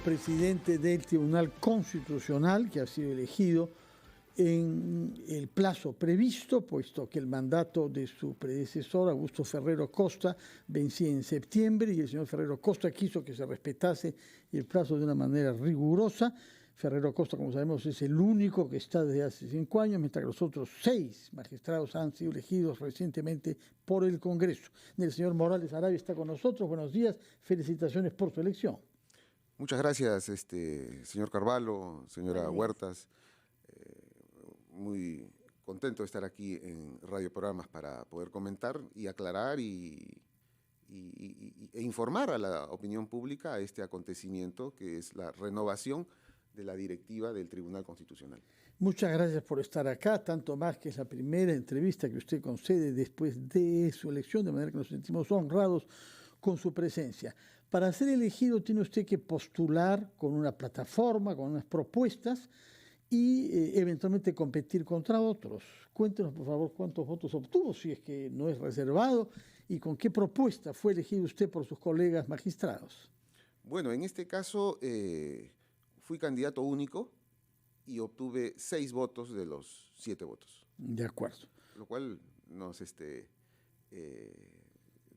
presidente del Tribunal Constitucional, que ha sido elegido en el plazo previsto, puesto que el mandato de su predecesor, Augusto Ferrero Costa, vencía en septiembre y el señor Ferrero Costa quiso que se respetase el plazo de una manera rigurosa. Ferrero Costa, como sabemos, es el único que está desde hace 5 años, mientras que los otros 6 magistrados han sido elegidos recientemente por el Congreso. El señor Morales Arabia está con nosotros. Buenos días, felicitaciones por su elección. Muchas gracias, señor Carvalho, señora Huertas. Muy contento de estar aquí en Radio Programas para poder comentar y aclarar e informar a la opinión pública a este acontecimiento que es la renovación de la directiva del Tribunal Constitucional. Muchas gracias por estar acá, tanto más que es la primera entrevista que usted concede después de su elección, de manera que nos sentimos honrados con su presencia. Para ser elegido tiene usted que postular con una plataforma, con unas propuestas y eventualmente competir contra otros. Cuéntenos, por favor, cuántos votos obtuvo, si es que no es reservado, y con qué propuesta fue elegido usted por sus colegas magistrados. Bueno, en este caso fui candidato único y obtuve 6 votos de los 7 votos. De acuerdo. Lo cual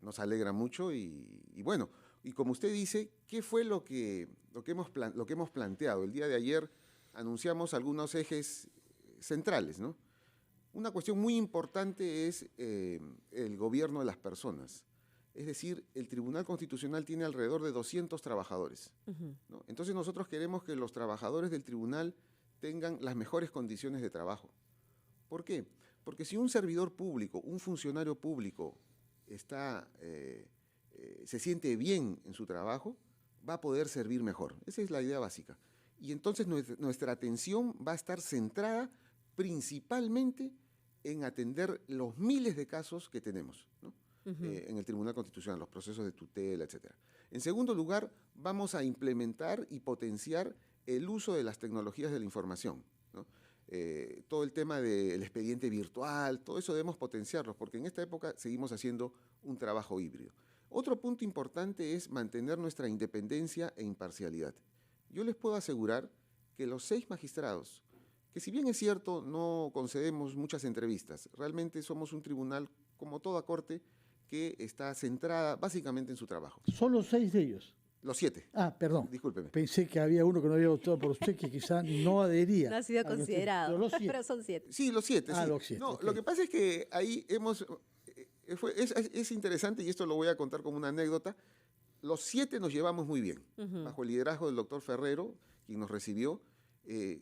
nos alegra mucho y bueno, y como usted dice, ¿qué fue lo que hemos planteado? El día de ayer anunciamos algunos ejes centrales, ¿no? Una cuestión muy importante es el gobierno de las personas. Es decir, el Tribunal Constitucional tiene alrededor de 200 trabajadores, ¿no? Entonces nosotros queremos que los trabajadores del tribunal tengan las mejores condiciones de trabajo. ¿Por qué? Porque si un servidor público, un funcionario público se siente bien en su trabajo, va a poder servir mejor. Esa es la idea básica. Y entonces nuestra atención va a estar centrada principalmente en atender los miles de casos que tenemos, ¿no? En el Tribunal Constitucional, los procesos de tutela, etc. En segundo lugar, vamos a implementar y potenciar el uso de las tecnologías de la información, ¿no? Todo el tema del expediente virtual, todo eso debemos potenciarlos, porque en esta época seguimos haciendo un trabajo híbrido. Otro punto importante es mantener nuestra independencia e imparcialidad. Yo les puedo asegurar que los 6 magistrados, que si bien es cierto no concedemos muchas entrevistas, realmente somos un tribunal, como toda corte, que está centrada básicamente en su trabajo. ¿Solo 6 de ellos? Los 7. Ah, perdón. Discúlpeme. Pensé que había uno que no había votado por usted, que quizá no adhería. No ha sido considerado, pero son 7. Sí, los 7. Ah, sí. los 7. No, Okay. lo que pasa es que ahí es interesante, y esto lo voy a contar como una anécdota. Los 7 nos llevamos muy bien, bajo el liderazgo del doctor Ferrero, quien nos recibió.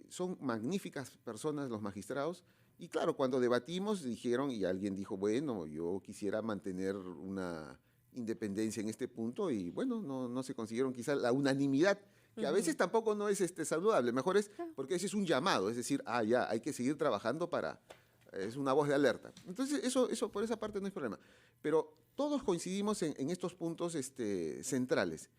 Son magníficas personas los magistrados. Y claro, cuando debatimos dijeron, y alguien dijo, bueno, yo quisiera mantener una independencia en este punto, y bueno, no se consiguieron quizá la unanimidad, que a veces tampoco no es saludable. Mejor es, porque ese es un llamado, es decir, ya, hay que seguir trabajando es una voz de alerta. Entonces, eso por esa parte no es problema. Pero todos coincidimos en estos puntos centrales.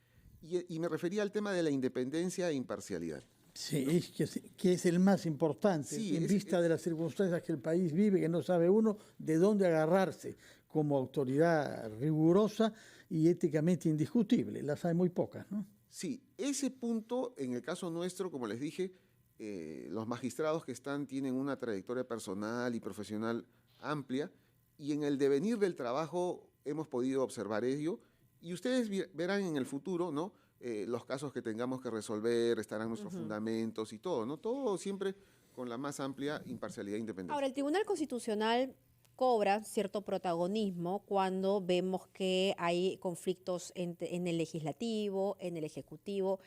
Y me refería al tema de la independencia e imparcialidad. Sí, que es el más importante, sí, en vista de las circunstancias que el país vive, que no sabe uno de dónde agarrarse como autoridad rigurosa y éticamente indiscutible. Las hay muy pocas, ¿no? Sí, ese punto, en el caso nuestro, como les dije, los magistrados que tienen una trayectoria personal y profesional amplia, y en el devenir del trabajo hemos podido observar ello, y ustedes verán en el futuro, ¿no? Los casos que tengamos que resolver, estarán nuestros fundamentos y todo, ¿no? Todo siempre con la más amplia imparcialidad e independencia. Ahora, el Tribunal Constitucional cobra cierto protagonismo cuando vemos que hay conflictos en el legislativo, en el ejecutivo.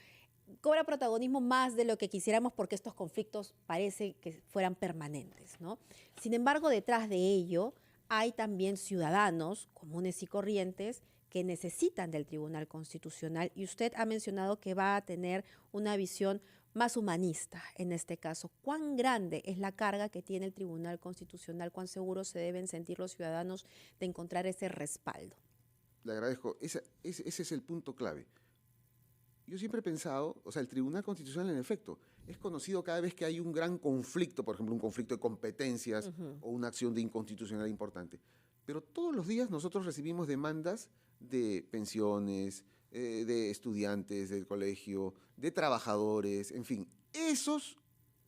Cobra protagonismo más de lo que quisiéramos porque estos conflictos parece que fueran permanentes, ¿no? Sin embargo, detrás de ello hay también ciudadanos comunes y corrientes que necesitan del Tribunal Constitucional, y usted ha mencionado que va a tener una visión más humanista en este caso. ¿Cuán grande es la carga que tiene el Tribunal Constitucional? ¿Cuán seguros se deben sentir los ciudadanos de encontrar ese respaldo? Le agradezco. Ese es el punto clave. Yo siempre he pensado, o sea, el Tribunal Constitucional, en efecto, es conocido cada vez que hay un gran conflicto, por ejemplo, un conflicto de competencias o una acción de inconstitucionalidad importante. Pero todos los días nosotros recibimos demandas de pensiones, de estudiantes del colegio, de trabajadores, en fin. Esos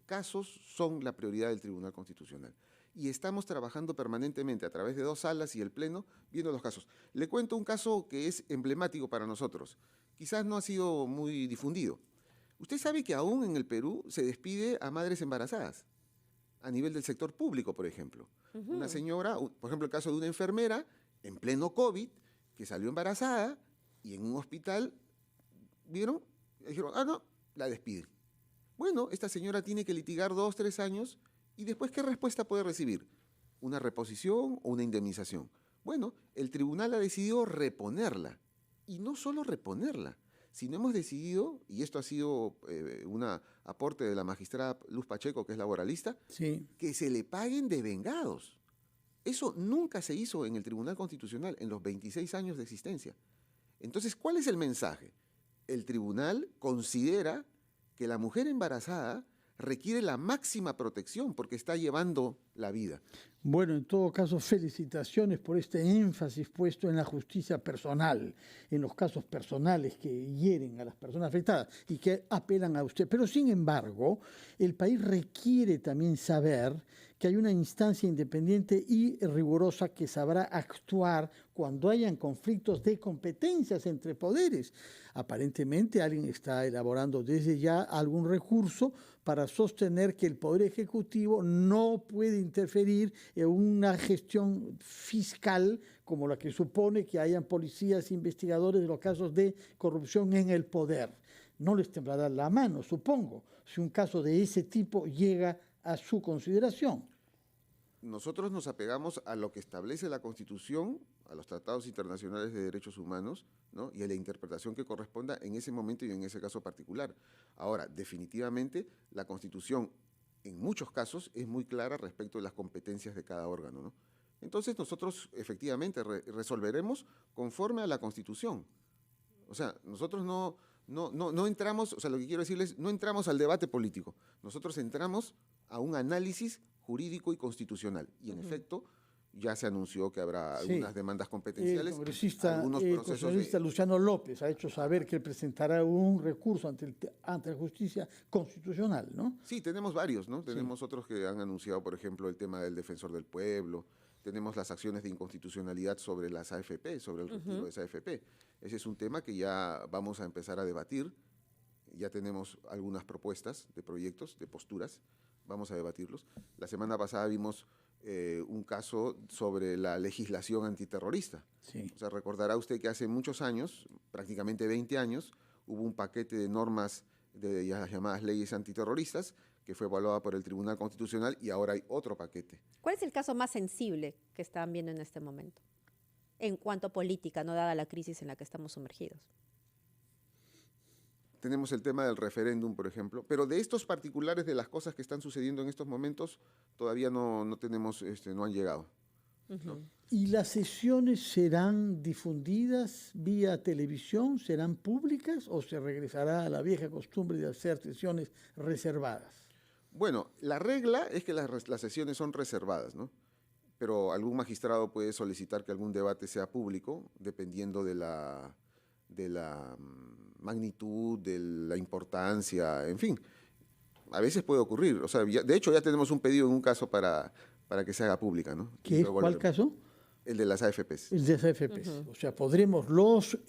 casos son la prioridad del Tribunal Constitucional. Y estamos trabajando permanentemente a través de 2 salas y el Pleno viendo los casos. Le cuento un caso que es emblemático para nosotros. Quizás no ha sido muy difundido. Usted sabe que aún en el Perú se despide a madres embarazadas, a nivel del sector público, por ejemplo. Una señora, por ejemplo, el caso de una enfermera en pleno COVID, que salió embarazada y en un hospital, ¿vieron? Dijeron, no, la despiden. Bueno, esta señora tiene que litigar 2, 3 años y después, ¿qué respuesta puede recibir? ¿Una reposición o una indemnización? Bueno, el tribunal ha decidido reponerla. Y no solo reponerla, sino hemos decidido, y esto ha sido un aporte de la magistrada Luz Pacheco, que es laboralista, Sí. que se le paguen devengados. Eso nunca se hizo en el Tribunal Constitucional en los 26 años de existencia. Entonces, ¿cuál es el mensaje? El tribunal considera que la mujer embarazada requiere la máxima protección porque está llevando la vida. Bueno, en todo caso, felicitaciones por este énfasis puesto en la justicia personal, en los casos personales que hieren a las personas afectadas y que apelan a usted. Pero, sin embargo, el país requiere también saber que hay una instancia independiente y rigurosa que sabrá actuar cuando hayan conflictos de competencias entre poderes. Aparentemente, alguien está elaborando desde ya algún recurso para sostener que el Poder Ejecutivo no puede interferir en una gestión fiscal como la que supone que hayan policías investigadores de los casos de corrupción en el poder. No les temblará la mano, supongo, si un caso de ese tipo llega a su consideración. Nosotros nos apegamos a lo que establece la Constitución, a los tratados internacionales de derechos humanos, ¿no? Y a la interpretación que corresponda en ese momento y en ese caso particular. Ahora, definitivamente, la Constitución en muchos casos es muy clara respecto de las competencias de cada órgano, ¿no? Entonces nosotros efectivamente resolveremos conforme a la Constitución. O sea, nosotros no entramos, o sea, lo que quiero decirles, no entramos al debate político. Nosotros entramos a un análisis jurídico y constitucional. Y en efecto, ya se anunció que habrá algunas demandas competenciales. El constitucionalista Luciano López ha hecho saber que él presentará un recurso ante la justicia constitucional, ¿no? Sí, tenemos varios, ¿no? Tenemos otros que han anunciado, por ejemplo, el tema del defensor del pueblo. Tenemos las acciones de inconstitucionalidad sobre las AFP, sobre el retiro de esa AFP. Ese es un tema que ya vamos a empezar a debatir. Ya tenemos algunas propuestas de proyectos, de posturas. Vamos a debatirlos. La semana pasada vimos un caso sobre la legislación antiterrorista. Sí. O sea, recordará usted que hace muchos años, prácticamente 20 años, hubo un paquete de normas de las llamadas leyes antiterroristas que fue evaluada por el Tribunal Constitucional y ahora hay otro paquete. ¿Cuál es el caso más sensible que están viendo en este momento? En cuanto a política, no dada la crisis en la que estamos sumergidos. Tenemos el tema del referéndum, por ejemplo, pero de estos particulares de las cosas que están sucediendo en estos momentos, todavía no tenemos, no han llegado. ¿No? ¿Y las sesiones serán difundidas vía televisión, serán públicas o se regresará a la vieja costumbre de hacer sesiones reservadas? Bueno, la regla es que las sesiones son reservadas, ¿no? Pero algún magistrado puede solicitar que algún debate sea público, dependiendo de la magnitud, de la importancia, en fin. A veces puede ocurrir. O sea, de hecho, ya tenemos un pedido en un caso para que se haga pública, ¿no? ¿Cuál caso? El de las AFPs. El de las AFPs. O sea, podremos los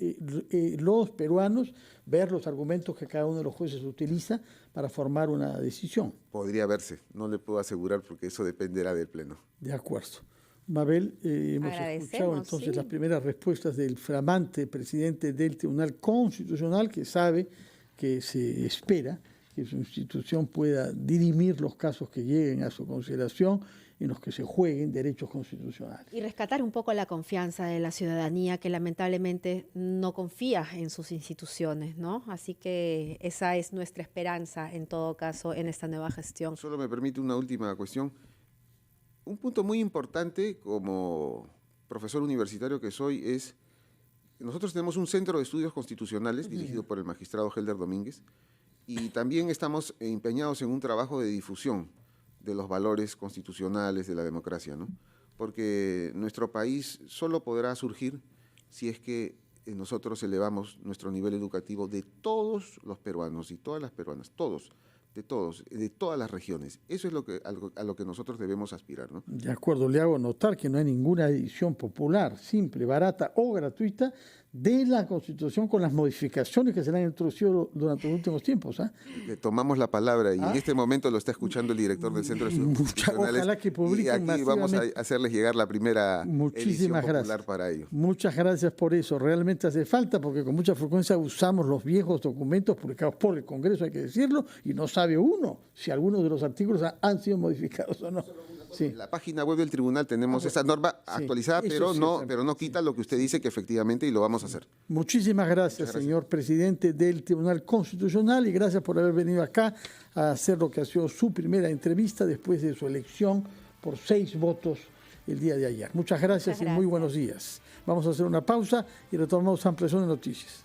peruanos ver los argumentos que cada uno de los jueces utiliza para formar una decisión. Podría verse, no le puedo asegurar porque eso dependerá del Pleno. De acuerdo. Mabel, hemos escuchado entonces las primeras respuestas del flamante presidente del Tribunal Constitucional, que sabe que se espera que su institución pueda dirimir los casos que lleguen a su consideración en los que se jueguen derechos constitucionales. Y rescatar un poco la confianza de la ciudadanía que lamentablemente no confía en sus instituciones, ¿no? Así que esa es nuestra esperanza en todo caso en esta nueva gestión. Solo me permite una última cuestión. Un punto muy importante como profesor universitario que soy es, nosotros tenemos un centro de estudios constitucionales dirigido por el magistrado Helder Domínguez y también estamos empeñados en un trabajo de difusión de los valores constitucionales de la democracia, ¿no? Porque nuestro país solo podrá surgir si es que nosotros elevamos nuestro nivel educativo de todos los peruanos y todas las peruanas, todos, de todas las regiones. Eso es a lo que nosotros debemos aspirar, ¿no? De acuerdo, le hago notar que no hay ninguna edición popular, simple, barata o gratuita de la Constitución con las modificaciones que se le han introducido durante los últimos tiempos. Le tomamos la palabra y en este momento lo está escuchando el director del Centro de Estudios Constitucionales. Ojalá que publiquen y aquí vamos a hacerles llegar la primera edición popular para ello. Muchas gracias por eso. Realmente hace falta porque con mucha frecuencia usamos los viejos documentos publicados por el Congreso, hay que decirlo, y no sabe uno si algunos de los artículos han sido modificados o no. Sí. En la página web del tribunal tenemos esa norma actualizada, pero no quita lo que usted dice que efectivamente y lo vamos a hacer. Muchísimas gracias, señor presidente del Tribunal Constitucional, y gracias por haber venido acá a hacer lo que ha sido su primera entrevista después de su elección por 6 votos el día de ayer. Muchas gracias y muy buenos días. Vamos a hacer una pausa y retomamos ampliación de noticias.